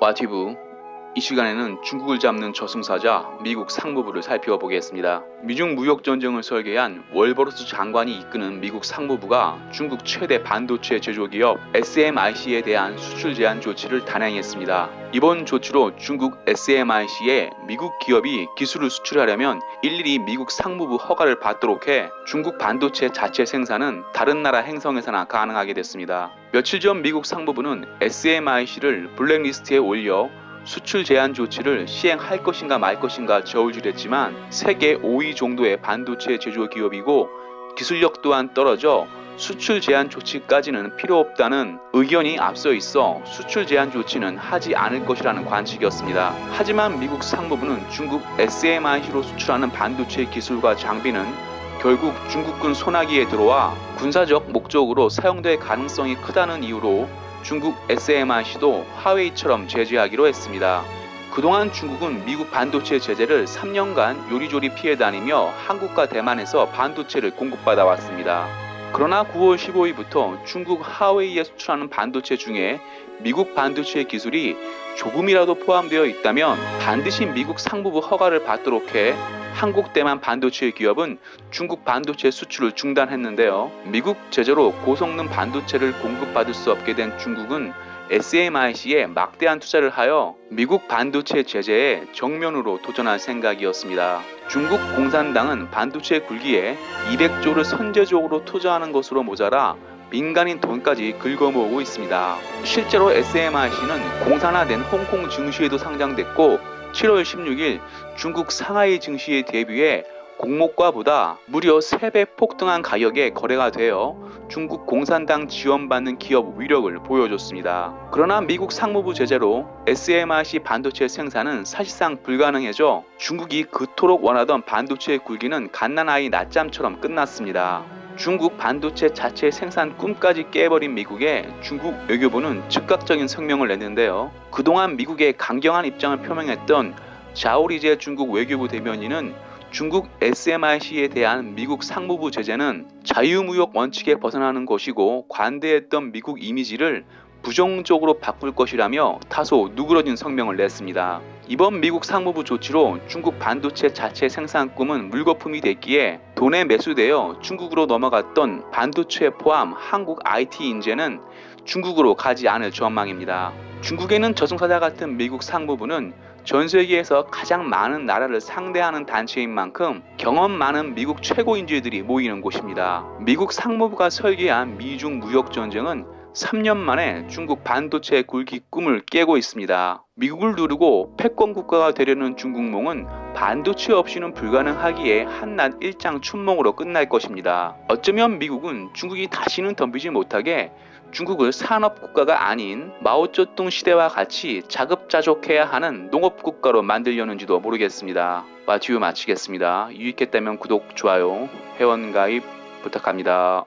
와티브. 이 시간에는 중국을 잡는 저승사자 미국 상무부를 살펴보겠습니다. 미중 무역전쟁을 설계한 월버로스 장관이 이끄는 미국 상무부가 중국 최대 반도체 제조기업 SMIC에 대한 수출 제한 조치를 단행했습니다. 이번 조치로 중국 SMIC에 미국 기업이 기술을 수출하려면 일일이 미국 상무부 허가를 받도록 해 중국 반도체 자체 생산은 다른 나라 행성에서나 가능하게 됐습니다. 며칠 전 미국 상무부는 SMIC를 블랙리스트에 올려 수출 제한 조치를 시행할 것인가 말 것인가 저울질했지만 세계 5위 정도의 반도체 제조 기업이고 기술력 또한 떨어져 수출 제한 조치까지는 필요 없다는 의견이 앞서 있어 수출 제한 조치는 하지 않을 것이라는 관측이었습니다. 하지만 미국 상무부는 중국 SMIC로 수출하는 반도체 기술과 장비는 결국 중국군 손아귀에 들어와 군사적 목적으로 사용될 가능성이 크다는 이유로 중국 SMIC도 화웨이처럼 제재하기로 했습니다. 그동안 중국은 미국 반도체 제재를 3년간 요리조리 피해 다니며 한국과 대만에서 반도체를 공급받아 왔습니다. 그러나 9월 15일부터 중국 화웨이에 수출하는 반도체 중에 미국 반도체 기술이 조금이라도 포함되어 있다면 반드시 미국 상무부 허가를 받도록 해 한국 대만 반도체 기업은 중국 반도체 수출을 중단했는데요. 미국 제재로 고성능 반도체를 공급받을 수 없게 된 중국은 SMIC에 막대한 투자를 하여 미국 반도체 제재에 정면으로 도전할 생각이었습니다. 중국 공산당은 반도체 굴기에 200조를 선제적으로 투자하는 것으로 모자라 민간인 돈까지 긁어모으고 있습니다. 실제로 SMIC는 공산화된 홍콩 증시에도 상장됐고 7월 16일 중국 상하이 증시에 대비해 공모가보다 무려 3배 폭등한 가격에 거래가 되어 중국 공산당 지원받는 기업 위력을 보여줬습니다. 그러나 미국 상무부 제재로 SMIC 반도체 생산은 사실상 불가능해져 중국이 그토록 원하던 반도체 굴기는 갓난아이 낮잠처럼 끝났습니다. 중국 반도체 자체 생산 꿈까지 깨버린 미국에 중국 외교부는 즉각적인 성명을 냈는데요. 그동안 미국의 강경한 입장을 표명했던 자오리제 중국 외교부 대변인은 중국 SMIC에 대한 미국 상무부 제재는 자유무역 원칙에 벗어나는 것이고 관대했던 미국 이미지를 부정적으로 바꿀 것이라며 다소 누그러진 성명을 냈습니다. 이번 미국 상무부 조치로 중국 반도체 자체 생산 꿈은 물거품이 됐기에 돈에 매수되어 중국으로 넘어갔던 반도체 포함 한국 IT 인재는 중국으로 가지 않을 전망입니다. 중국에는 저승사자 같은 미국 상무부는 전 세계에서 가장 많은 나라를 상대하는 단체인 만큼 경험 많은 미국 최고 인재들이 모이는 곳입니다. 미국 상무부가 설계한 미중 무역 전쟁은 3년 만에 중국 반도체 굴기 꿈을 깨고 있습니다. 미국을 누르고 패권 국가가 되려는 중국몽은 반도체 없이는 불가능하기에 한낱 일장춘몽으로 끝날 것입니다. 어쩌면 미국은 중국이 다시는 덤비지 못하게 중국을 산업국가가 아닌 마오쩌둥 시대와 같이 자급자족해야 하는 농업국가로 만들려는지도 모르겠습니다. 와티브 마치겠습니다. 유익했다면 구독, 좋아요, 회원가입 부탁합니다.